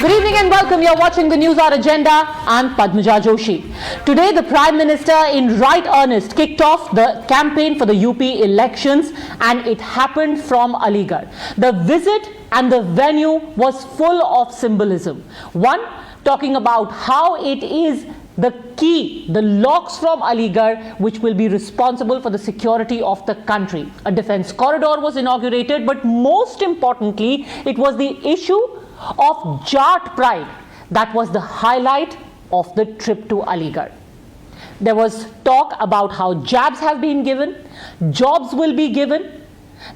Good evening and welcome. You're watching the Newshour Agenda. I'm Padmaja Joshi. Today, the Prime Minister, in right earnest, kicked off the campaign for the UP elections, and it happened from Aligarh. The visit and the venue was full of symbolism. One, talking about how it is the key, the locks from Aligarh, which will be responsible for the security of the country. A defense corridor was inaugurated, but most importantly, it was the issue of Jat pride that was the highlight of the trip to Aligarh. There was talk about how jabs have been given, jobs will be given.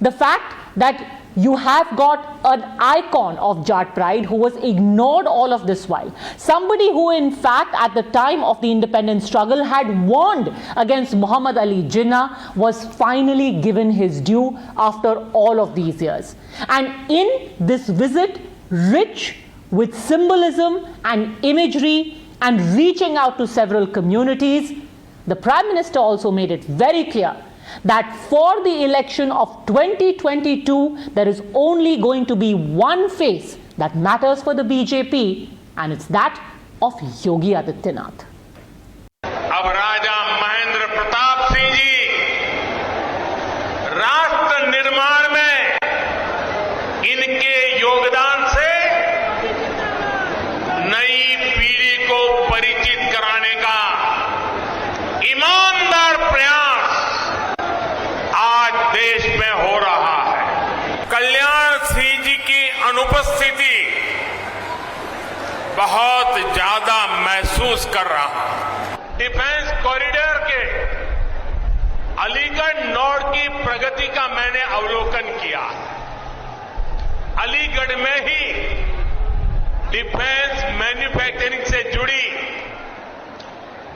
The fact that you have got an icon of Jat pride who was ignored all of this while. Somebody who in fact at the time of the independence struggle had warned against Muhammad Ali Jinnah was finally given his due after all of these years. And in this visit, rich with symbolism and imagery and reaching out to several communities, the Prime Minister also made it very clear that for the election of 2022, there is only going to be one face that matters for the BJP, and it's that of Yogi Adityanath. अब राजा महेंद्र प्रताप सिंह जी राष्ट्र निर्माण में इनके योगदान से नई पीढ़ी को परिचित कराने का ईमानदार प्रयास आज देश में हो रहा है। कल्याण सिंह जी की अनुपस्थिति बहुत ज्यादा महसूस कर रहा हूं। डिफेंस कॉरिडोर के अलीगढ़ नॉर्थ की प्रगति का मैंने अवलोकन किया। अलीगढ़ में ही डिफेंस मैन्युफैक्चरिंग से जुड़ी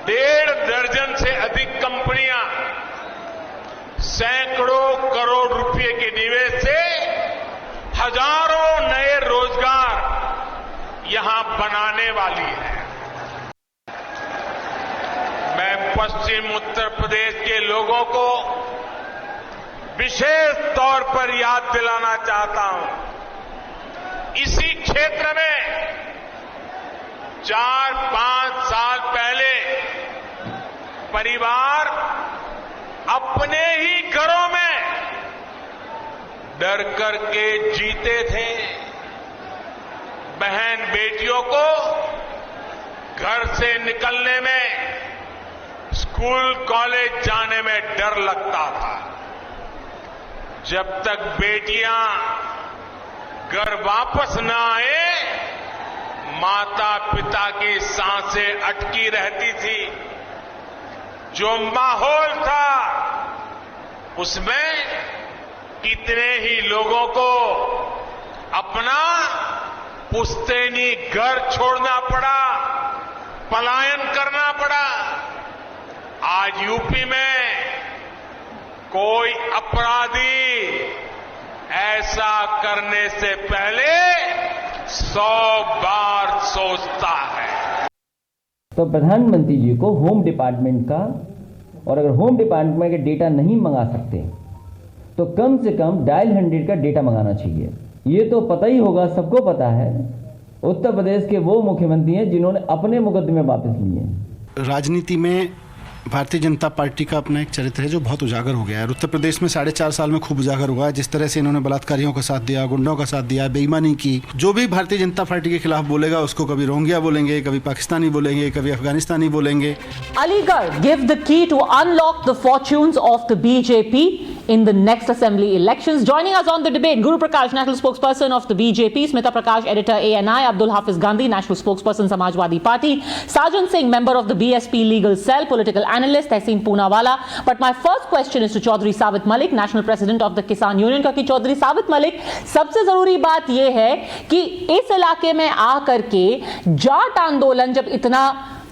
1.5 दर्जन से अधिक कंपनियां सैकड़ों करोड़ रुपए के निवेश से हजारों नए रोजगार यहां बनाने वाली है। मैं पश्चिम उत्तर प्रदेश के लोगों को विशेष तौर पर याद दिलाना चाहता हूं। इसी क्षेत्र में 4-5 साल पहले परिवार अपने ही घरों में डर करके जीते थे। बहन बेटियों को घर से निकलने में, स्कूल कॉलेज जाने में डर लगता था। जब तक बेटियां घर वापस न आए, माता पिता की सांसें अटकी रहती थी। जो माहौल था उसमें कितने ही लोगों को अपना पुश्तैनी घर छोड़ना पड़ा, पलायन करना पड़ा। आज यूपी में कोई अपराधी ऐसा करने से पहले 100 बार सोचता है। तो प्रधानमंत्री जी को होम डिपार्टमेंट का, और अगर होम डिपार्टमेंट का डेटा नहीं मंगा सकते तो कम से कम डायल 100 का डेटा मंगाना चाहिए। ये तो पता ही होगा, सबको पता है, उत्तर प्रदेश के वो मुख्यमंत्री हैं जिन्होंने अपने मुकदमे वापस लिए। राजनीति में भारतीय जनता पार्टी का अपना एक चरित्र है जो बहुत उजागर हो गया है। उत्तर प्रदेश में 4.5 साल में खूब उजागर हुआ है। जिस तरह से इन्होंने बलात्कारियों का साथ दिया, गुंडों का साथ दिया, बेईमानी की। जो भी भारतीय जनता पार्टी के खिलाफ बोलेगा उसको कभी रोहिंग्या बोलेंगे, कभी पाकिस्तानी बोलेंगे, कभी अफगानिस्तानी बोलेंगे। Aligarh give the key to unlock the fortunes of the BJP in the next assembly elections. Joining us on the debate, Guru Prakash, national spokesperson of the BJP, Smita Prakash, editor ANI, Abdul Hafiz Gandhi, national spokesperson Samajwadi Party, Sajan Singh, member of the BSP Legal Cell, political analyst, Tehseen Poonawala. But my first question is to Chaudhry Sawit Malik, national president of the Kisan Union. क्योंकि चौधरी सावित मलिक, सबसे जरूरी बात यह है कि इस इलाके में आकर के जाट आंदोलन जब इतना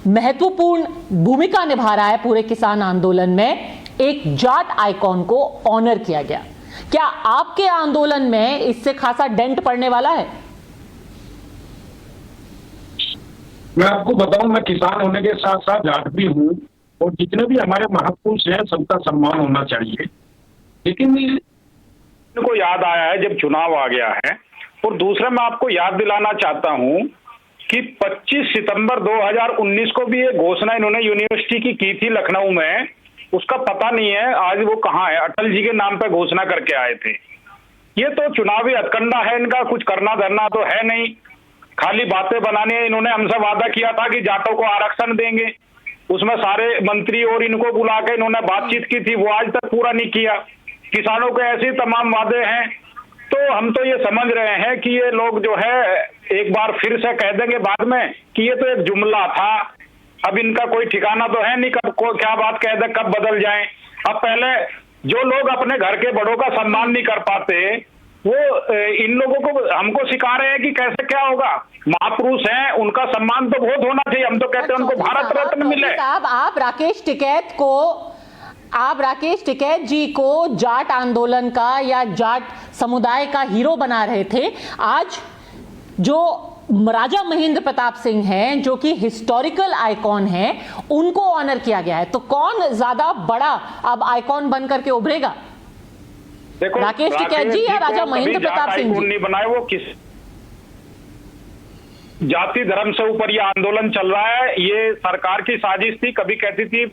महत्वपूर्ण भूमिका निभा रहा है पूरे किसान आंदोलन में, एक जाट आइकॉन को ऑनर किया गया। क्या आपके आंदोलन में इससे खासा डेंट पड़ने वाला है? मैं आपको बताऊं, मैं किसान होने के साथ साथ जाट भी हूं, और जितने भी हमारे महापुरुष हैं सबका सम्मान होना चाहिए। लेकिन को याद आया है जब चुनाव आ गया है। और दूसरा मैं आपको याद दिलाना चाहता हूं कि 25 सितंबर 2019 को भी एक घोषणा इन्होंने यूनिवर्सिटी की थी लखनऊ में, उसका पता नहीं है आज वो कहाँ है। अटल जी के नाम पर घोषणा करके आए थे। ये तो चुनावी हथकंडा है इनका, कुछ करना धरना तो है नहीं, खाली बातें बनानी है। इन्होंने हमसे वादा किया था कि जाटों को आरक्षण देंगे, उसमें सारे मंत्री और इनको बुला के इन्होंने बातचीत की थी, वो आज तक पूरा नहीं किया। किसानों के ऐसे तमाम वादे हैं। तो हम तो ये समझ रहे हैं कि ये लोग जो है एक बार फिर से कह देंगे बाद में कि ये तो एक जुमला था। अब इनका कोई ठिकाना तो है नहीं, कब को क्या बात कह दे, कब बदल जाए। अब पहले जो लोग अपने घर के बड़ों का सम्मान नहीं कर पाते, वो इन लोगों को हमको सिखा रहे हैं कि कैसे क्या होगा। महापुरुष हैं, उनका सम्मान तो बहुत होना चाहिए। हम तो कहते हैं उनको भारत रत्न मिले। साहब, आप राकेश टिकैत जी को जाट आंदोलन का या जाट समुदाय का हीरो बना रहे थे। आज जो राजा महेंद्र प्रताप सिंह हैं, जो कि हिस्टोरिकल आइकॉन हैं, उनको ऑनर किया गया है। तो कौन ज्यादा बड़ा अब आइकॉन बनकर के उभरेगा, देखो राकेश टिकैत जी या राजा महेंद्र प्रताप सिंह जी? नहीं बनाए, वो किस जाति धर्म से ऊपर ये आंदोलन चल रहा है। ये सरकार की साजिश थी। कभी कहती थी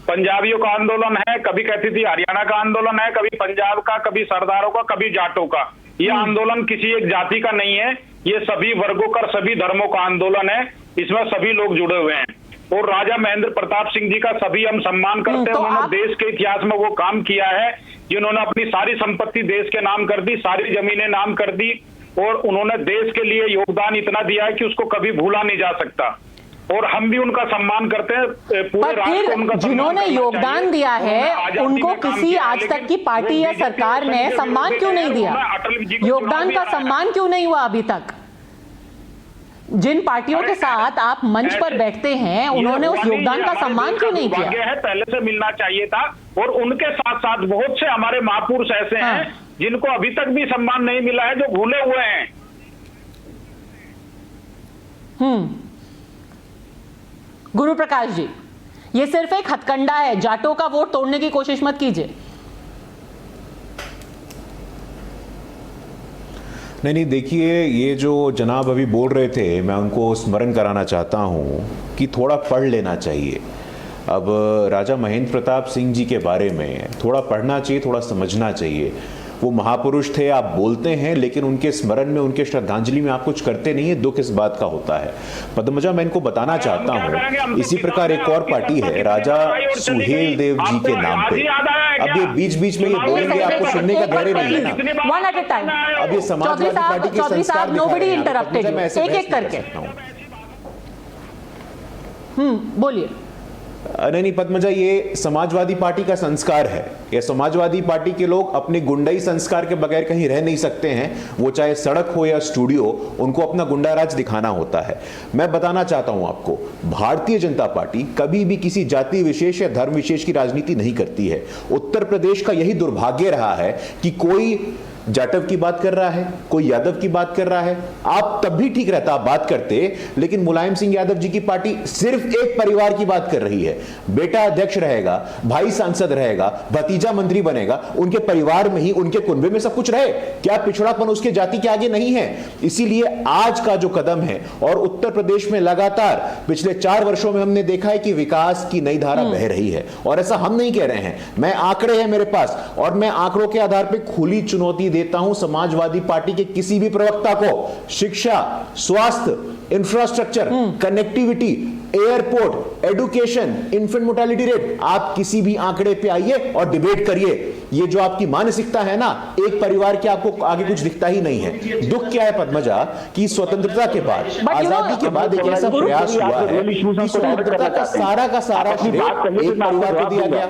पंजाबियों का आंदोलन है, कभी कहती थी हरियाणा का आंदोलन है, कभी पंजाब का, कभी सरदारों का, कभी जाटों का। ये आंदोलन किसी एक जाति का नहीं है, ये सभी वर्गों का, सभी धर्मों का आंदोलन है। इसमें सभी लोग जुड़े हुए हैं और राजा महेंद्र प्रताप सिंह जी का सभी हम सम्मान करते हैं। उन्होंने देश के इतिहास में वो काम किया है जिन्होंने अपनी सारी संपत्ति देश के नाम कर दी, सारी जमीनें नाम कर दी, और उन्होंने देश के लिए योगदान इतना दिया है कि उसको कभी भूला नहीं जा सकता। और हम भी उनका सम्मान करते हैं। पूरे राष्ट्र को उनका जिन्होंने योगदान दिया है उनको किसी आज तक की पार्टी या सरकार ने सम्मान क्यों नहीं दिया? योगदान का सम्मान क्यों नहीं हुआ अभी तक? जिन पार्टियों के साथ आप मंच पर बैठते हैं, उन्होंने उस योगदान का सम्मान क्यों नहीं किया? है पहले से मिलना चाहिए था। और उनके साथ साथ बहुत से हमारे महापुरुष ऐसे हैं जिनको अभी तक भी सम्मान नहीं मिला है, जो भूले हुए हैं। गुरु प्रकाश जी, ये सिर्फ एक हथकंडा है, जाटों का वोट तोड़ने की कोशिश मत कीजिए। नहीं, देखिए, ये जो जनाब अभी बोल रहे थे, मैं उनको स्मरण कराना चाहता हूँ कि थोड़ा पढ़ लेना चाहिए। अब राजा महेंद्र प्रताप सिंह जी के बारे में थोड़ा पढ़ना चाहिए, थोड़ा समझना चाहिए। वो महापुरुष थे, आप बोलते हैं, लेकिन उनके स्मरण में, उनके श्रद्धांजलि में आप कुछ करते नहीं है। दुख इस बात का होता है। पद्मजा, मैं इनको बताना चाहता हूँ, इसी प्रकार एक और पार्टी है राजा सुहेल देव जी के नाम पे। अब ये बीच बीच में ये बोलेंगे, आपको सुनने का धैर्य नहीं है ना। One at a time. अब ये समाजवादी पार्टी के संस्कार एक-एक करके बोलिए। नहीं पद्मजा, ये समाजवादी पार्टी का संस्कार है। ये समाजवादी पार्टी के लोग अपने गुंडाई संस्कार के बगैर कहीं रह नहीं सकते हैं। वो चाहे सड़क हो या स्टूडियो, उनको अपना गुंडा राज दिखाना होता है। मैं बताना चाहता हूं आपको, भारतीय जनता पार्टी कभी भी किसी जाति विशेष या धर्म विशेष की राजनीति नहीं करती है। उत्तर प्रदेश का यही दुर्भाग्य रहा है कि कोई जाटव की बात कर रहा है, कोई यादव की बात कर रहा है। आप तब भी ठीक रहता, आप बात करते, लेकिन मुलायम सिंह यादव जी की पार्टी सिर्फ एक परिवार की बात कर रही है। बेटा अध्यक्ष रहेगा, भाई सांसद रहेगा, भतीजा मंत्री बनेगा, उनके परिवार में ही, उनके कुनबे में सब कुछ रहे। क्या पिछड़ापन उसके जाति के आगे नहीं है? इसीलिए आज का जो कदम है, और उत्तर प्रदेश में लगातार पिछले 4 वर्षों में हमने देखा है कि विकास की नई धारा बह रही है। और ऐसा हम नहीं कह रहे हैं, मैं आंकड़े हैं मेरे पास, और मैं आंकड़ों के आधार पर खुली चुनौती देता हूं समाजवादी पार्टी के किसी भी प्रवक्ता को। शिक्षा, स्वास्थ्य, infrastructure, connectivity, airport, education, infant mortality rate, आप किसी भी आंकड़े पे आइए और डिबेट करिए। ये जो आपकी मानसिकता है ना, एक परिवार के, आपको आगे कुछ दिखता ही नहीं है। दुख क्या है पद्मजा, कि स्वतंत्रता के बाद, आजादी के बाद एक ऐसा प्रयास हुआ है कि स्वतंत्रता का सारा श्रेय एक परिवार को दिया गया।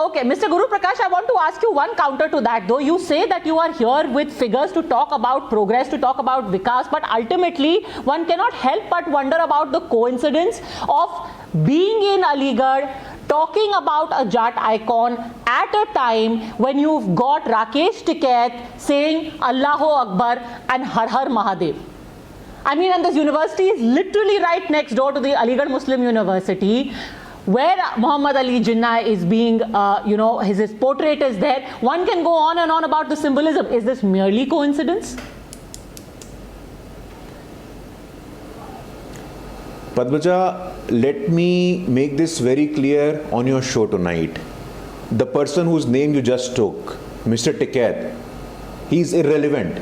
Okay, Mr. Guru Prakash, I want to ask you one counter to that, though. You say that you are here with figures to talk about progress, to talk about vikas, but ultimately one cannot help but wonder about the coincidence of being in Aligarh, talking about a Jat icon at a time when you've got Rakesh Tikait saying Allahu Akbar and Har Har Mahadev. I mean, and this university is literally right next door to the Aligarh Muslim University, where Muhammad Ali Jinnah is being, his portrait is there. One can go on and on about the symbolism. Is this merely coincidence? Padmaja, let me make this very clear on your show tonight. The person whose name you just took, Mr. Tiket, he's irrelevant.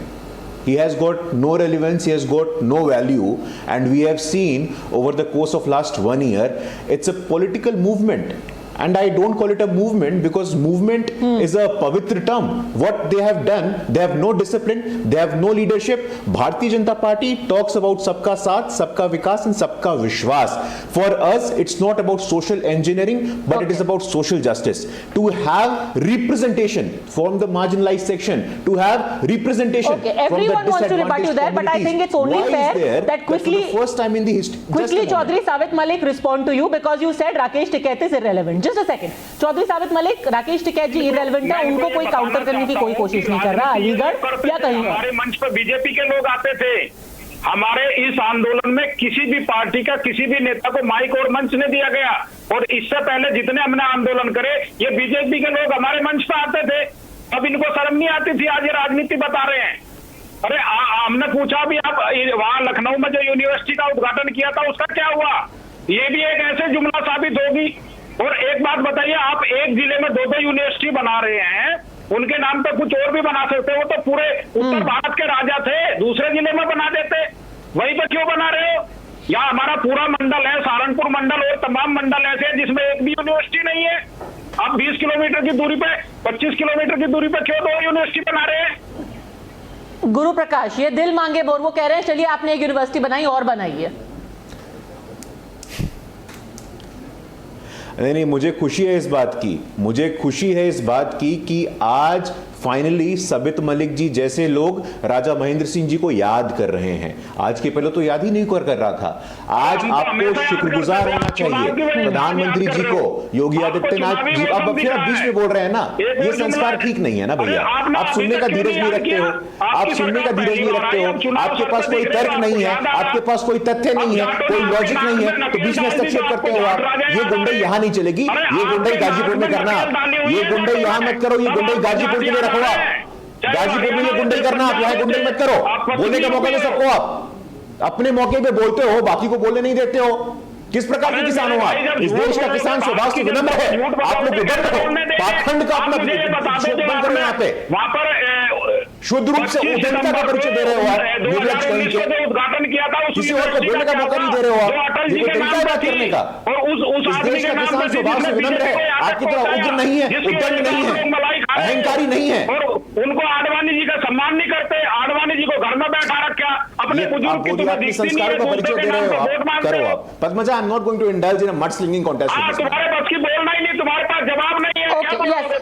He has got no relevance, he has got no value, and we have seen over the course of last 1 year, it's a political movement. And I don't call it a movement because movement is a pavitra term. What they have done, they have no discipline, they have no leadership. Bharatiya Janata Party talks about sabka saath, sabka vikas and sabka vishwas. For us, it's not about social engineering, but it is about social justice. To have representation from the marginalized section, to have representation from the everyone wants to rebut you there, but I think it's only fair that quickly, for the first time in the history, quickly Chaudhary Savit Malik respond to you because you said Rakesh Tiket is irrelevant. Just a second. Chaudhary Savit Malik, Rakesh Tiket ji irrelevant है, उनको कोई counter करने की कोई कोशिश नहीं कर रहा, अलीगढ़ या कहीं और। हमारे मंच पर बीजेपी के लोग आते थे। हमारे इस आंदोलन में किसी भी पार्टी का किसी भी नेता को माइक और मंच नहीं दिया गया, और इससे पहले जितने हमने आंदोलन करे ये बीजेपी के लोग हमारे मंच पर आते थे। अब इनको शर्म नहीं आती थी, आज ये राजनीति बता रहे हैं। अरे हमने पूछा भी, आप वहां लखनऊ में जो यूनिवर्सिटी का उद्घाटन किया था उसका क्या हुआ? ये भी एक ऐसे जुमला साबित होगी। और एक बात बताइए, आप एक जिले में 2-2 यूनिवर्सिटी बना रहे हैं, उनके नाम पे कुछ और भी बना सकते हो। तो पूरे उत्तर भारत के राजा थे, दूसरे जिले में बना देते, वहीं पे क्यों बना रहे हो? या हमारा पूरा मंडल है, सहारनपुर मंडल और तमाम मंडल ऐसे हैं जिसमें एक भी यूनिवर्सिटी नहीं है। आप 20 किलोमीटर की दूरी पे, 25 किलोमीटर की दूरी पे क्यों 2 यूनिवर्सिटी बना रहे हैं? गुरु प्रकाश, ये दिल मांगे बोर, वो कह रहे हैं चलिए आपने एक यूनिवर्सिटी बनाई और बनाइए। नहीं, मुझे खुशी है इस बात की, मुझे खुशी है इस बात की कि आज फाइनली सबित मलिक जी जैसे लोग राजा महेंद्र सिंह जी को याद कर रहे हैं। आज के पहले तो याद ही नहीं कर रहा था। आज आपको शुक्रगुजार होना चाहिए प्रधानमंत्री जी को, योगी आदित्यनाथ जी। अब फिर आप बीच में बोल रहे हैं ना, ये संस्कार ठीक नहीं है ना भैया। आप सुनने का धीरज नहीं रखते हो, आप सुनने का धीरज नहीं रखते हो, आपके पास कोई तर्क नहीं है, आपके पास कोई तथ्य नहीं है, कोई लॉजिक नहीं है, तो बीच में हस्तक्षेप करते हो आप। ये गुंडई यहां नहीं चलेगी, ये गुंडई गाजीपुर में करना, ये गुंडई यहां मत करो, ये गुंडई गाजीपुर के लिए रखो आप। गाजीपुर में ये गुंडई करना, आप यहाँ गुंडई मत करो। बोलने का मौका दे सबको, आप अपने मौके पे बोलते हो, बाकी को बोलने नहीं देते हो। किस प्रकार के किसान हो आप? इस देश का किसान स्वभाव से विनम्र है, आप लोग विनम्र हो। पाखंड का अपना बंद करो यहाँ पे, वहां पर शुद्ध रूप से उद्यमता का परिचय दे रहे हो आप। निर्लज कहीं के उद्घाटन किया था, किसी और को बोलने का मौका नहीं दे रहे हो आप। ये कोई तरीका है बात करने का? इस देश का किसान स्वभाव से विनम्र है, आपकी तरह उग्र नहीं है, उद्दंड नहीं है, अहंकारी नहीं है। और उनको आडवाणी जी का सम्मान नहीं करते, आडवाणी जी को घर में बैठा रखा, अपने बुजुर्ग की अपने संस्कारों का परिचय दे रहे हो आप, करो आप। Padmaja, I am not going to indulge in a mud slinging contest. तुम्हारे बस की बोलना ही नहीं, तुम्हारे पास जवाब नहीं है।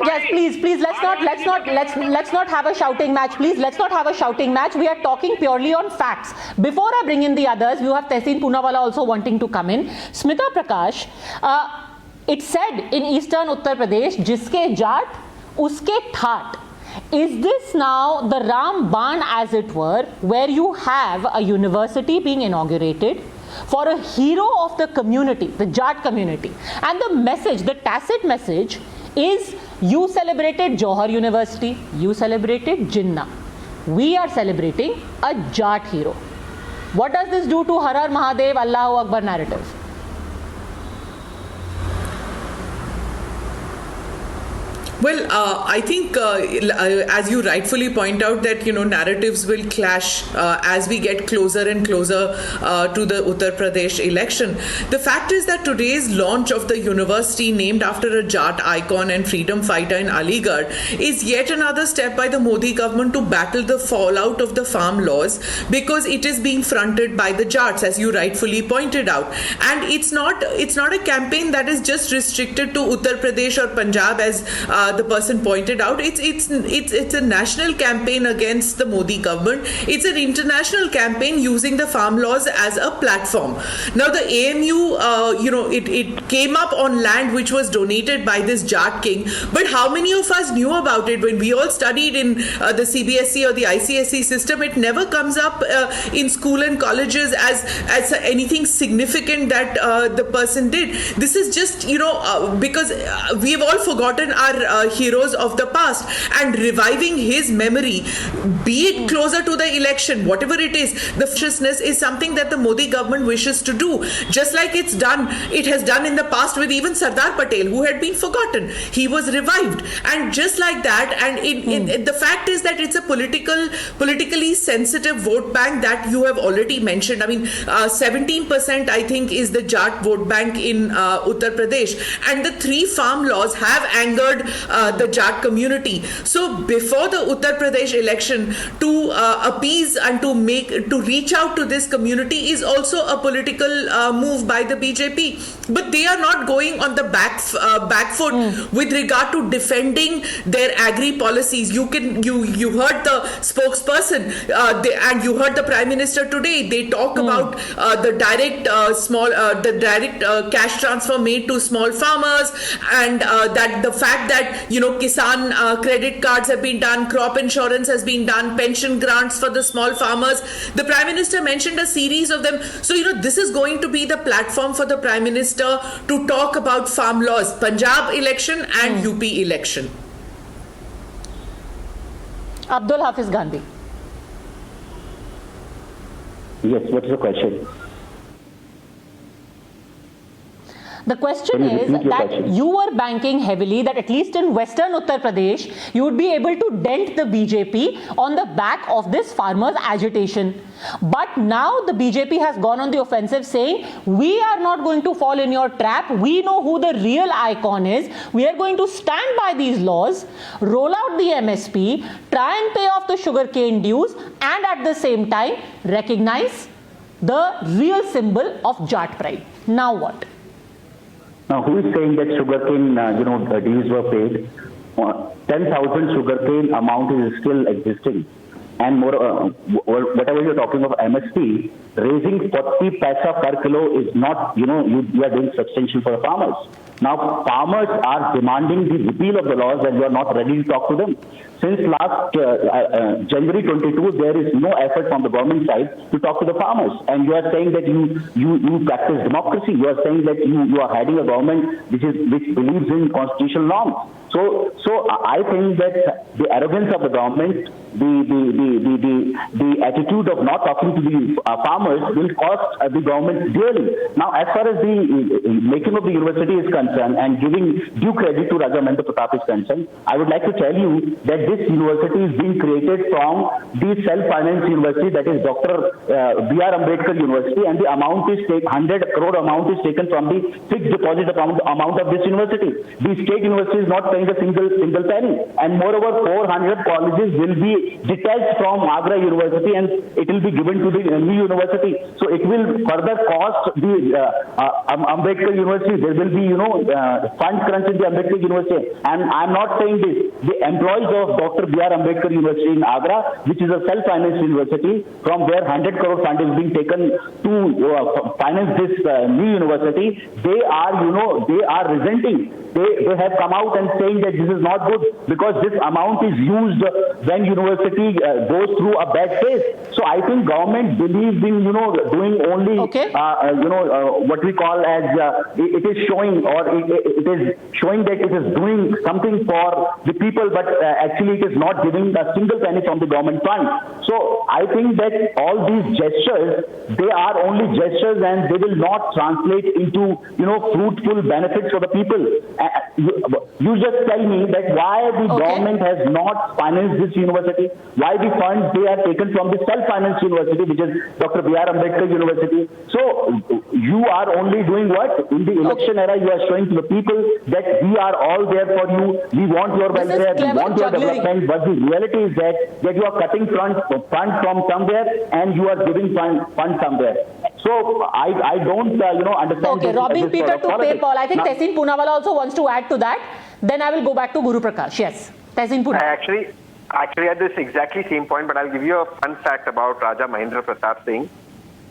Yes, please, let's not have a shouting match. Please, let's not have a shouting match. We are talking purely on facts. Before I bring in the others, you have Tehseen Poonawalla also wanting to come in. Smita Prakash, it said in eastern Uttar Pradesh, jiske jaat, uske thaat. Is this now the Ram Ban, as it were, where you have a university being inaugurated for a hero of the community, the Jat community, and the message, the tacit message is, you celebrated Johar University, you celebrated Jinnah, we are celebrating a Jat hero. What does this do to Har Har Mahadev, Allahu Akbar narrative? Well, I think as you rightfully point out that, narratives will clash as we get closer and closer to the Uttar Pradesh election. The fact is that today's launch of the university named after a Jat icon and freedom fighter in Aligarh is yet another step by the Modi government to battle the fallout of the farm laws, because it is being fronted by the Jats, as you rightfully pointed out. And it's not a campaign that is just restricted to Uttar Pradesh or Punjab, as the person pointed out. It's a national campaign against the Modi government. It's an international campaign using the farm laws as a platform. Now the AMU, it came up on land which was donated by this Jat king, but how many of us knew about it? When we all studied in the CBSE or the ICSE system, it never comes up in school and colleges as anything significant that the person did. This is just, because we have all forgotten our heroes of the past and reviving his memory, be it closer to the election, whatever it is. The consciousness is something that the Modi government wishes to do, just like it has done in the past with even Sardar Patel, who had been forgotten. He was revived, and just like that. And the fact is that it's a politically sensitive vote bank that you have already mentioned. I mean, 17% I think is the Jat vote bank in Uttar Pradesh, and the 3 farm laws have angered the Jat community. So before the Uttar Pradesh election, to appease and to reach out to this community is also a political move by the BJP. But they are not going on the back foot with regard to defending their agri policies. You heard the spokesperson and you heard the Prime Minister today. They talk about the direct cash transfer made to small farmers, and that the fact that Kisan credit cards have been done, crop insurance has been done, pension grants for the small farmers. The Prime Minister mentioned a series of them. So this is going to be the platform for the Prime Minister to talk about farm laws, Punjab election and UP election. Abdul Hafiz Gandhi. Yes, what is the question? The question is that you were banking heavily that at least in western Uttar Pradesh, you would be able to dent the BJP on the back of this farmers' agitation. But now the BJP has gone on the offensive saying, we are not going to fall in your trap. We know who the real icon is. We are going to stand by these laws, roll out the MSP, try and pay off the sugarcane dues, and at the same time recognize the real symbol of Jat pride. Now what? Now, who is saying that sugarcane, dues were paid? 10,000 sugarcane amount is still existing. And more, whatever you're talking of MSP, raising 40 paisa per kilo is not, you are doing substantial for the farmers. Now, farmers are demanding the repeal of the laws and you are not ready to talk to them. Since last January 22, there is no effort from the government side to talk to the farmers. And you are saying that you practice democracy. You are saying that you are heading a government which believes in constitutional norms. So I think that the arrogance of the government, the attitude of not talking to the farmers will cost the government dearly. Now, as far as the making of the university is concerned and giving due credit to Raja Mahendra Pratap is concerned, I would like to tell you that this university is being created from the self-financed university, that is Dr. B.R. Ambedkar University, and the amount is 100 crore amount is taken from the fixed deposit amount of this university. The state university is not paying a single penny, and moreover 400 colleges will be detached from Agra University and it will be given to the new university. So it will further cost the Ambedkar University. There will be fund crunch in the Ambedkar University, and I'm not saying this. The employees of Dr. B.R. Ambedkar University in Agra, which is a self-financed university, from where 100 crore fund is being taken to finance this new university, they are resenting. They have come out and saying that this is not good because this amount is used when university goes through a bad phase. So I think government believes in doing only what we call as it is showing, or it is showing that it is doing something for the people, but actually it is not giving a single penny from the government fund. So I think that all these gestures, they are only gestures and they will not translate into fruitful benefits for the people. You just tell me that why the government has not financed this university, why the funds they are taken from the self-financed university, which is Dr. B.R. Ambedkar University. So you are only doing what? In the election era, you are showing to the people that we are all there for you, we want your welfare, we want your development, but the reality is that you are cutting funds from somewhere and you are giving funds somewhere. So I don't understand. Okay, robbing Peter to pay Paul. I think Tehseen Poonawalla also wants to add to that. Then I will go back to Guru Prakash. Yes, Tehseen Poonawalla. Actually had this exactly same point, but I'll give you a fun fact about Raja Mahendra Pratap Singh.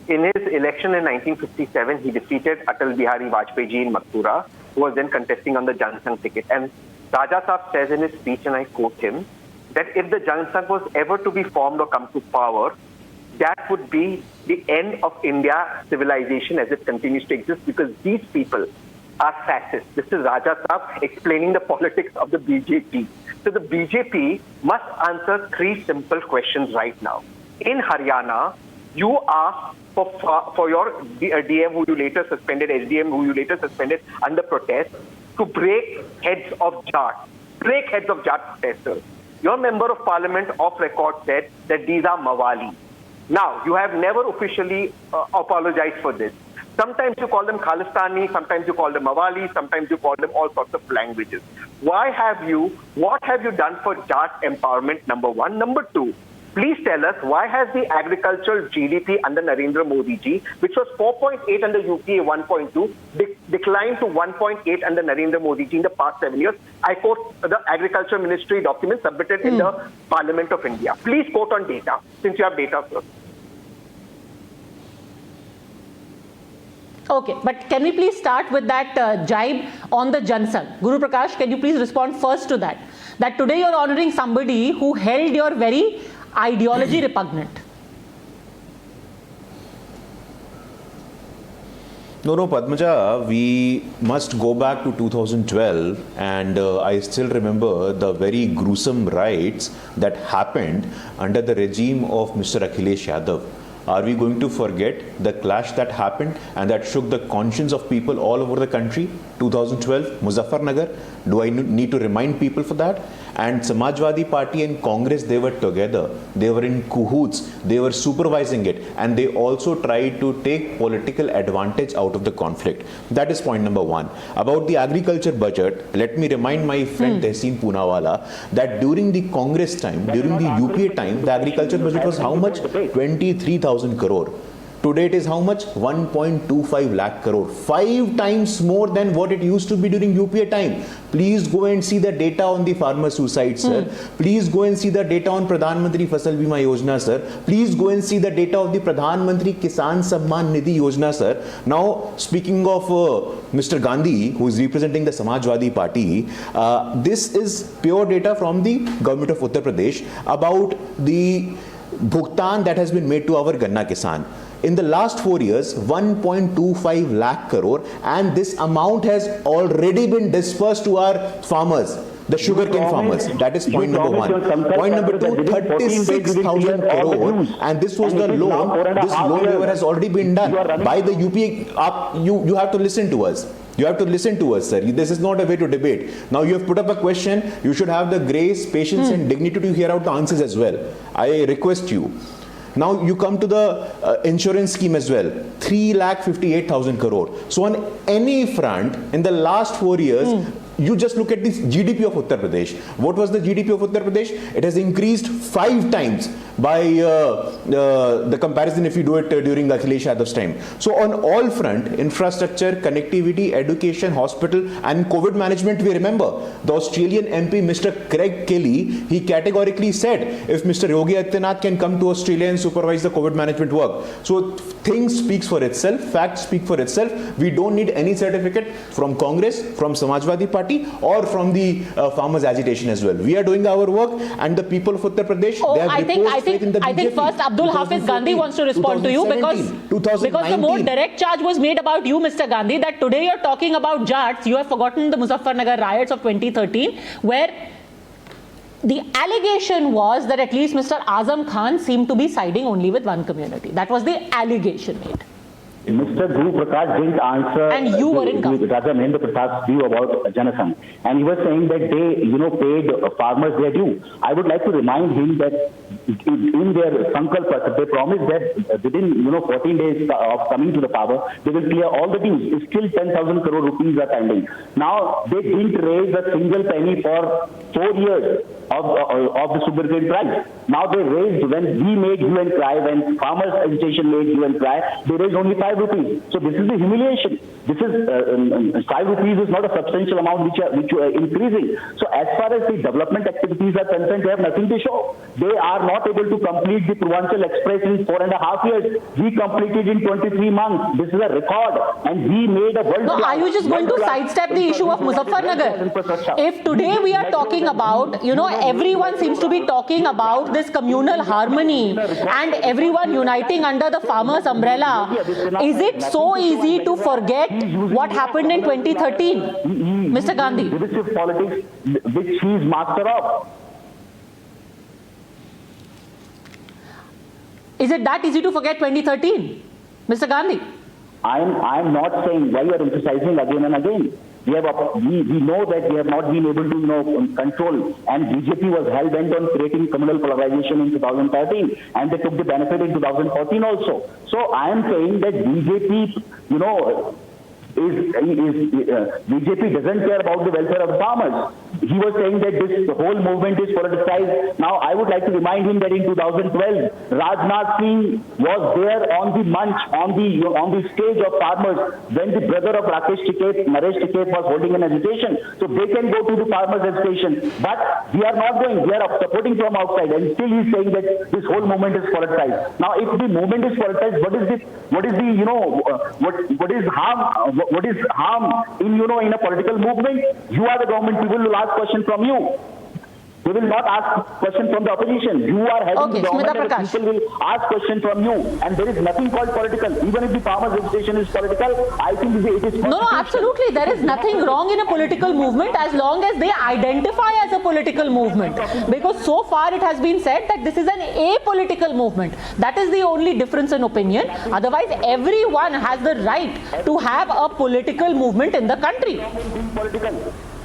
In his election in 1957, he defeated Atal Bihari Vajpayee ji in Mathura, who was then contesting on the Jan Sangh ticket. And Raja Saab says in his speech, and I quote him, that if the Jan Sangh was ever to be formed or come to power, that would be the end of India civilization as it continues to exist, because these people are fascists. This is Raja Saab explaining the politics of the BJP. So the BJP must answer three simple questions right now. In Haryana, you asked for your DM who you later suspended, SDM who you later suspended under protest, to break heads of Jat protesters. Your member of parliament off record said that these are Mawali. Now, you have never officially apologized for this. Sometimes you call them Khalistani, sometimes you call them Mawali, sometimes you call them all sorts of languages. What have you done for Jat empowerment, number one? Number two, please tell us, why has the agricultural GDP under Narendra Modi ji, which was 4.8 under UPA 1.2, declined to 1.8 under Narendra Modi ji in the past 7 years? I quote the Agriculture Ministry document submitted in the Parliament of India. Please quote on data, since you have data, sir. Okay, but can we please start with that jibe on the Jansangh? Guru Prakash, can you please respond first to that? That today you're honoring somebody who held your very ideology repugnant. No, Padmaja, we must go back to 2012, and I still remember the very gruesome riots that happened under the regime of Mr. Akhilesh Yadav. Are we going to forget the clash that happened and that shook the conscience of people all over the country? 2012, Muzaffarnagar. Do I need to remind people for that? And Samajwadi Party and Congress, they were together. They were in cahoots. They were supervising it. And they also tried to take political advantage out of the conflict. That is point number one. About the agriculture budget, let me remind my friend Tehseen Poonawala that during the Congress time, during the UPA time, the agriculture budget was how much? 23,000 crore. Today it is how much? 1.25 lakh crore. 5 times more than what it used to be during UPA time. Please go and see the data on the farmer suicide, sir. Please go and see the data on Pradhan Mantri Fasal Bima Yojana, sir. Please go and see the data of the Pradhan Mantri Kisan Samman Nidhi Yojana, sir. Now, speaking of Mr. Gandhi, who is representing the Samajwadi Party, this is pure data from the government of Uttar Pradesh about the bhugtan that has been made to our Ganna Kisan. In the last 4 years, 1.25 lakh crore, and this amount has already been dispersed to our farmers, the sugarcane farmers. That is point number one. Point number two, 36,000 crore, and this was the loan. This loan waiver has already been done by the UPA. You have to listen to us. You have to listen to us, sir. This is not a way to debate. Now you have put up a question. You should have the grace, patience and dignity to hear out the answers as well. I request you. Now you come to the insurance scheme as well, 3,58,000 crore. So on any front, in the last 4 years, you just look at the GDP of Uttar Pradesh. What was the GDP of Uttar Pradesh? It has increased 5 times by the comparison if you do it during Akhilesh Yadav's time. So on all front, infrastructure, connectivity, education, hospital and COVID management, we remember the Australian MP Mr. Craig Kelly, he categorically said if Mr. Yogi Adityanath can come to Australia and supervise the COVID management work. So things speaks for itself, facts speak for itself. We don't need any certificate from Congress, from Samajwadi Party or from the farmers agitation as well. We are doing our work and the people of Uttar Pradesh, they have I think first Abdul Hafiz Gandhi wants to respond to you because the more direct charge was made about you, Mr. Gandhi, that today you're talking about Jats. You have forgotten the Muzaffarnagar riots of 2013 where the allegation was that at least Mr. Azam Khan seemed to be siding only with one community. That was the allegation made. Mr. Guru Prakash didn't answer Raja Mahendra Pratap's view about Janasangh. And he was saying that they, paid farmers their due. I would like to remind him that in their Sankalpa, they promised that within 14 days of coming to the power, they will clear all the dues. Still 10,000 crore rupees are pending. Now, they didn't raise a single penny for 4 years of the sugarcane price. Now they raised, when we made hue and cry, when farmers agitation made hue and cry, they raised only 5 rupees. So this is the humiliation. This is 5 rupees is not a substantial amount which are increasing. So as far as the development activities are concerned, they have nothing to show. They are not able to complete the Purvanchal Express in 4.5 years. We completed in 23 months. This is a record, and we made a world. No, are you just going to sidestep the issue of Muzaffarnagar? If today we are talking about, everyone seems to be talking about this communal harmony and everyone uniting under the farmers' umbrella. Is it so easy to forget what happened in 2013, Mr. Gandhi? Divisive politics, which he is master of. Is it that easy to forget 2013, Mr. Gandhi? I am not saying why you are emphasizing again and again. We know that we have not been able to control, and BJP was hell bent on creating communal polarization in 2013, and they took the benefit in 2014 also. So I am saying that BJP, BJP doesn't care about the welfare of farmers. He was saying that this whole movement is politicized. Now, I would like to remind him that in 2012, Rajnath Singh was there on the munch, on the stage of farmers when the brother of Naresh Tiket was holding an agitation. So they can go to the farmers' agitation. But we are not going. We are supporting from outside, and still he is saying that this whole movement is politicized. Now, if the movement is politicized, what is harm in a political movement? You are the government. People will ask questions from you. They will not ask questions from the opposition. You are having the government, and the people will ask questions from you. And there is nothing called political. Even if the farmers' agitation is political, I think it is. No, absolutely. There is nothing wrong in a political movement as long as they identify as a political movement. Because so far it has been said that this is an apolitical movement. That is the only difference in opinion. Otherwise, everyone has the right to have a political movement in the country.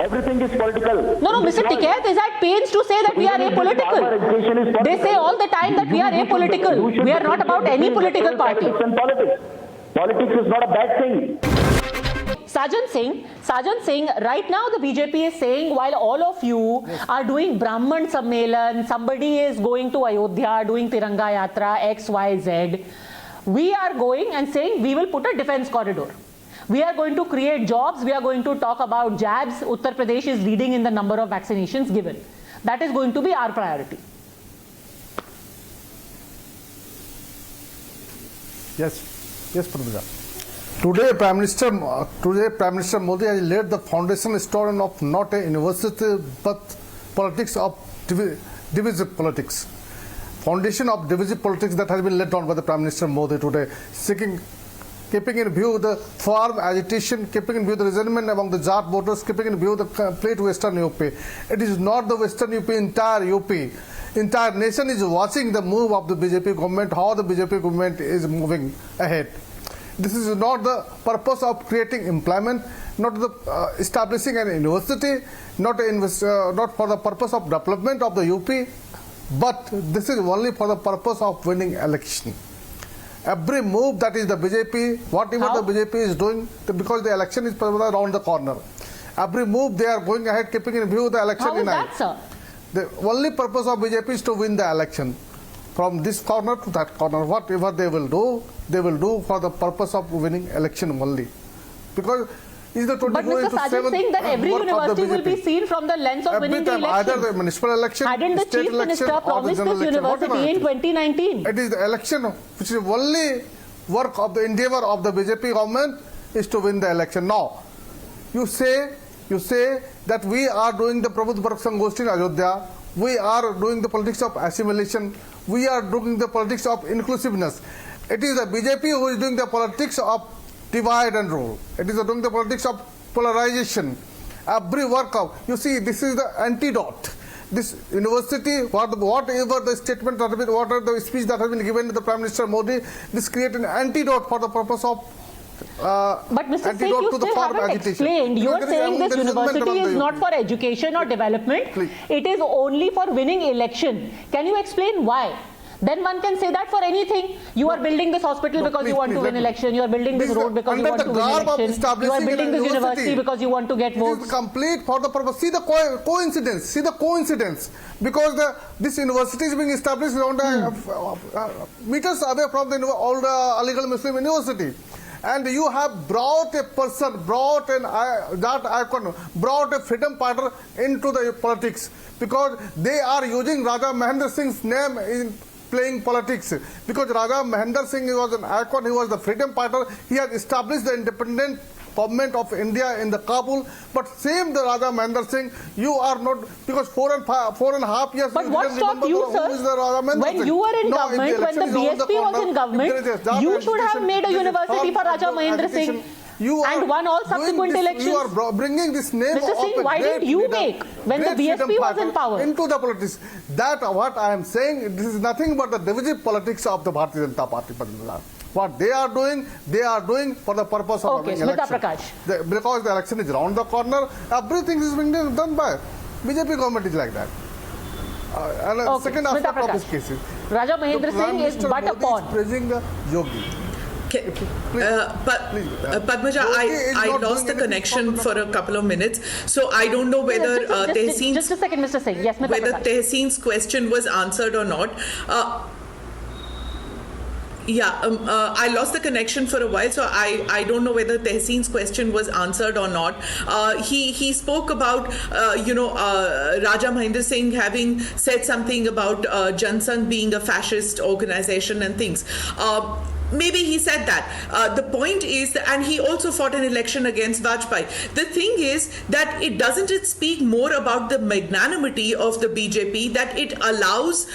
Everything is political. No, Mr. Tiket is at pains to say that we are apolitical. They say all the time that we are apolitical. We are not about any political party. Politics is not a bad thing. Sajan Singh, right now the BJP is saying while all of you are doing Brahman Sammelan, somebody is going to Ayodhya, doing Tiranga Yatra, X, Y, Z, we are going and saying we will put a defense corridor. We are going to create jobs. We are going to talk about jabs. Uttar Pradesh is leading in the number of vaccinations given. That is going to be our priority. Yes, Padmaja. Today, Prime Minister Modi has laid the foundation stone of not a university but politics of divisive politics. Foundation of divisive politics that has been laid down by the Prime Minister Modi today, keeping in view the farm agitation, keeping in view the resentment among the Jat voters, keeping in view the complete Western UP. It is not the Western UP, entire UP. Entire nation is watching the move of the BJP government, how the BJP government is moving ahead. This is not the purpose of creating employment, not the establishing an university, not for the purpose of development of the UP, but this is only for the purpose of winning election. Every move that is the BJP, whatever the BJP is doing, because the election is around the corner. Every move they are going ahead, keeping in view the election. How is that, sir? The only purpose of BJP is to win the election. From this corner to that corner, whatever they will do for the purpose of winning election only. Because is the 24 but Mr. Sajan saying that every university will be seen from the lens of winning the election. Either the municipal election, hadn't the state Chief election, Minister promised this university in 2019? It is the election which is only work of the endeavor of the BJP government is to win the election. Now, you say that we are doing the Prabhupada Barak Sangoshti in Ayodhya, we are doing the politics of assimilation, we are doing the politics of inclusiveness. It is the BJP who is doing the politics of divide and rule. It is doing the politics of polarization. Every work of, you see, this is the antidote. This university, whatever the statement that has been, whatever the speech that has been given to the Prime Minister Modi, this creates an antidote for the purpose of but Mr. Singh, you still haven't explained. You are saying this university is not for education or development. Please. It is only for winning election. Can you explain why? Then one can say that for anything. You are building this hospital because you want to win election. You are building this road because you want to win election. You are building this university because you want to get votes. It is complete for the purpose. See the coincidence. See the coincidence. Because this university is being established around meters away from the old Aligarh Muslim University. And you have brought a person, brought a freedom fighter into the politics. Because they are using Raja Mahendra Singh's name in playing politics. Because Raja Mahendra Singh was an icon, he was the freedom fighter, he has established the independent government of India in the Kabul. But same the Raja Mahendra Singh, you are not, because 4.5 years. But what stopped you, sir? When you were in government, when the BSP was in government, you should have made a university for Raja Mahendra Singh. And won all subsequent elections. You are bringing this name Mr. Singh, of why didn't you make when the BSP was in power? Into the politics. That what I am saying, this is nothing but the divisive politics of the Bharatiya Janata Party. What they are doing for the purpose of having election. Because the election is round the corner, everything is being done by BJP government is like that. And second aspect of this case is Raja Mahendra Singh is but a pawn. Praising Yogi. Padmaja, I lost the connection for a couple of minutes, so I don't know whether just a second, Mr. Singh. Yes, whether Tehseen's question was answered or not. I lost the connection for a while, so I don't know whether Tehseen's question was answered or not. He spoke about Raja Mahendra Singh having said something about Jan Sangh being a fascist organization and things. Maybe he said that. The point is, and he also fought an election against Vajpayee. The thing is that it speak more about the magnanimity of the BJP, that it allows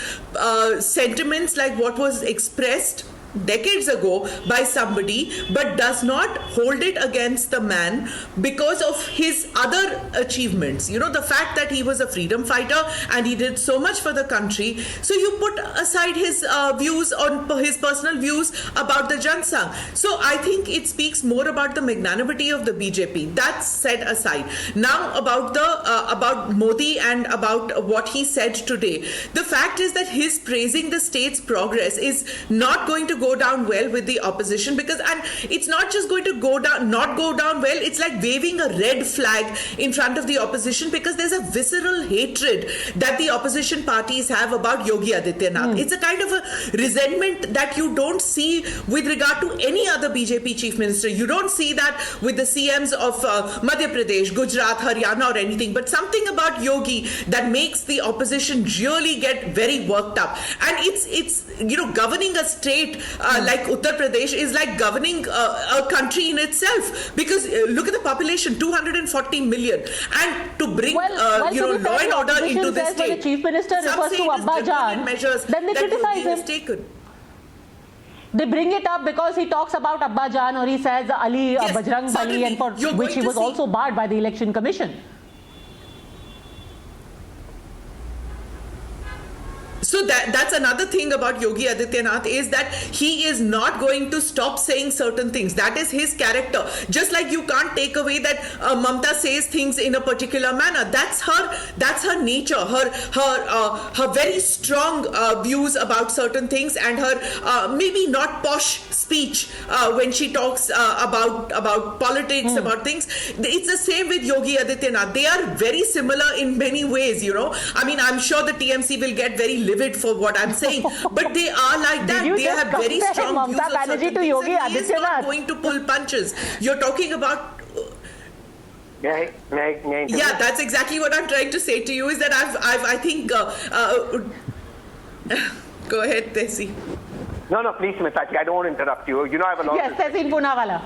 sentiments like what was expressed decades ago by somebody, but does not hold it against the man because of his other achievements. You know, the fact that he was a freedom fighter and he did so much for the country. So you put aside his views on his personal views about the Jan Sangh. So I think it speaks more about the magnanimity of the BJP. That's set aside. Now about Modi and about what he said today. The fact is that his praising the state's progress is not going to go down well with the opposition, because, and it's not just going to not go down well, it's like waving a red flag in front of the opposition, because there's a visceral hatred that the opposition parties have about Yogi Adityanath. It's a kind of a resentment that you don't see with regard to any other BJP chief minister. You don't see that with the CMs of Madhya Pradesh, Gujarat, Haryana or anything, but something about Yogi that makes the opposition really get very worked up. And it's governing a state like Uttar Pradesh is like governing a country in itself, because look at the population, 240 million, and to bring law and order into the state. When the chief minister refers to Abba Jan, then they criticize him. They bring it up because he talks about Abba Jan, or he says Ali Bajrang Bali, and for which he was also barred by the Election Commission. So that's another thing about Yogi Adityanath, is that he is not going to stop saying certain things. That is his character. Just like you can't take away that Mamta says things in a particular manner. That's her nature. Her very strong views about certain things, and her maybe not posh speech when she talks about politics, about things. It's the same with Yogi Adityanath. They are very similar in many ways. I mean, I'm sure the TMC will get very livid for what I'm saying, but they are like that. They have very strong views of certain things, and he is not going to pull punches. You're talking about... Yeah, that's exactly what I'm trying to say to you, is that I think... Go ahead, Tehseen. No, please, Smitaji, I don't want to interrupt you. I have a lot. Yes, Tehseen Poonawala.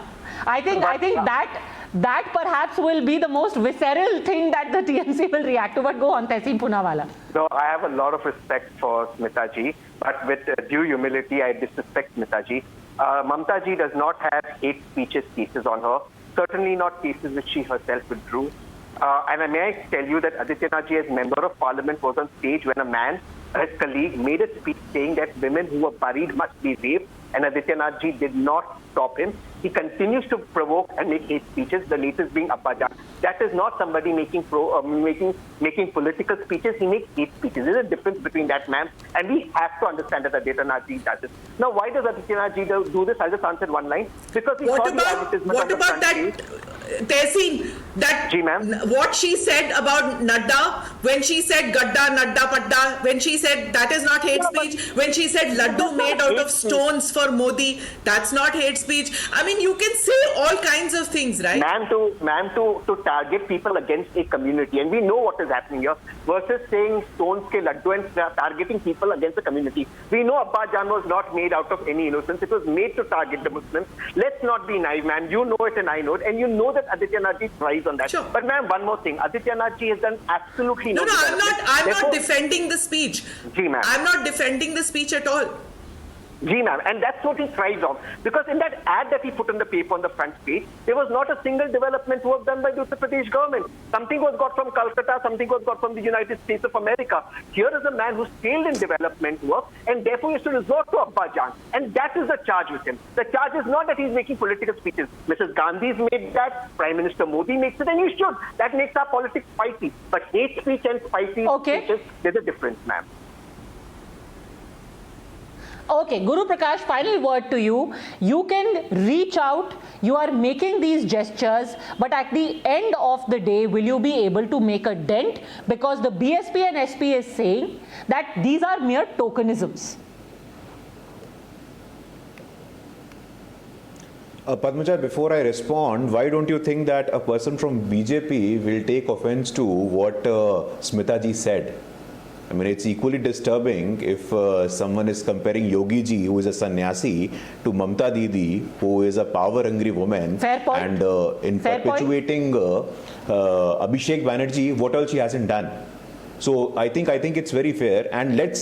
I think that perhaps will be the most visceral thing that the TMC will react to. But go on, Tehseen Poonawala. No, I have a lot of respect for Smitaji, but with due humility, I disrespect Smitaji. Mamtaji does not have hate speeches cases on her. Certainly not cases which she herself withdrew. And may I tell you that Adityanathji, as member of parliament, was on stage when a man, his colleague, made a speech saying that women who were buried must be raped, and Adityanathji did not stop him. He continues to provoke and make hate speeches, the latest being Abba Jan. That is not somebody making political speeches. He makes hate speeches. There's a difference between that, ma'am, and we have to understand that Adityanathji does it. Now, why does Adityanathji do this? I'll just answer one line. Because he saw the advertisement on the front page. Tehseen, what she said about Nadda, when she said Gadda, Nadda, Padda, when she said that is not hate speech, when she said Laddu made out of stones for for Modi, that's not hate speech. I mean, you can say all kinds of things, right? Ma'am, to target people against a community, and we know what is happening here, versus saying stones ke laddu and targeting people against the community. We know Abba Jan was not made out of any innocence. It was made to target the Muslims. Let's not be naive, ma'am. You know it and I know it, and you know that Adityanath Ji thrives on that. Sure. But ma'am, one more thing. Adityanath Ji has done absolutely no. No, I'm not defending the speech. Ji, ma'am. I'm not defending the speech at all. Ji, ma'am, and that's what he thrives on. Because in that ad that he put on the paper on the front page, there was not a single development work done by the Uttar Pradesh government. Something was got from Calcutta, something was got from the United States of America. Here is a man who's failed in development work, and therefore he has to resort to Abba Jan. And that is the charge with him. The charge is not that he's making political speeches. Mrs. Gandhi's made that, Prime Minister Modi makes it, and he should. That makes our politics spicy. But hate speech and spicy speeches, there's a difference, ma'am. Okay, Guru Prakash, final word to you. You can reach out, you are making these gestures, but at the end of the day, will you be able to make a dent? Because the BSP and SP is saying that these are mere tokenisms. Padmaja, before I respond, why don't you think that a person from BJP will take offense to what Smita ji said? I mean, it's equally disturbing if someone is comparing Yogi ji, who is a sannyasi, to Mamta Didi, who is a power-hungry woman. Fair point. And in Fair perpetuating Abhishek Banerjee, what else she hasn't done. So I think it's very fair, and let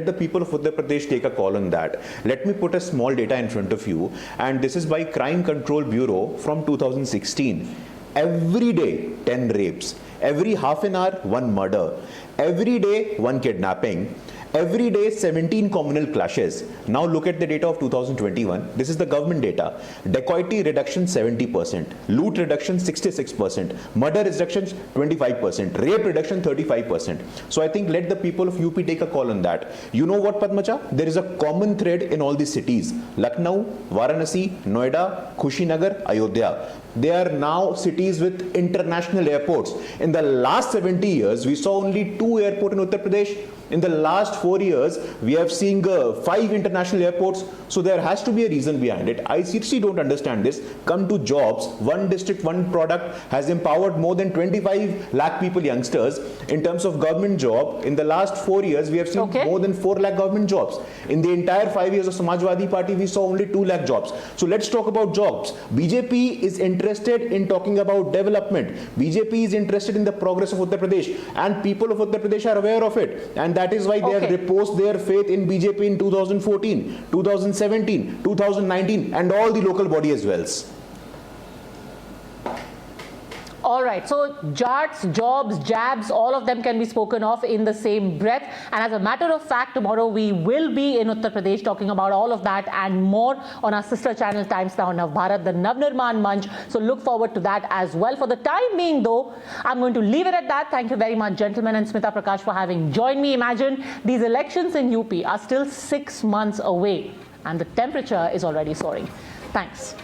the people of Uttar Pradesh take a call on that. Let me put a small data in front of you, and this is by Crime Control Bureau from 2016. Every day, 10 rapes. Every half an hour, 1 murder. Every day, 1 kidnapping. Every day, 17 communal clashes. Now look at the data of 2021. This is the government data. Dacoity reduction 70%. Loot reduction 66%. Murder reduction 25%. Rape reduction 35%. So I think let the people of UP take a call on that. You know what, Padmaja? There is a common thread in all these cities. Lucknow, Varanasi, Noida, Kushinagar, Ayodhya. They are now cities with international airports. In the last 70 years, we saw only 2 airports in Uttar Pradesh. In the last 4 years, we have seen 5 international airports. So there has to be a reason behind it. I seriously don't understand this. Come to jobs. One district, one product has empowered more than 25 lakh people, youngsters. In terms of government job, in the last 4 years, we have seen more than 4 lakh government jobs. In the entire 5 years of Samajwadi Party, we saw only 2 lakh jobs. So let's talk about jobs. BJP is interested in talking about development. BJP is interested in the progress of Uttar Pradesh, and people of Uttar Pradesh are aware of it. And that is why they have reposed their faith in BJP in 2014, 2017, 2019, and all the local body as well. All right, so jarts, jobs, jabs, all of them can be spoken of in the same breath. And as a matter of fact, tomorrow we will be in Uttar Pradesh talking about all of that and more on our sister channel Times Now Navbharat, the Navnirman Manch. So look forward to that as well. For the time being though, I'm going to leave it at that. Thank you very much, gentlemen, and Smita Prakash for having joined me. Imagine these elections in UP are still 6 months away and the temperature is already soaring. Thanks.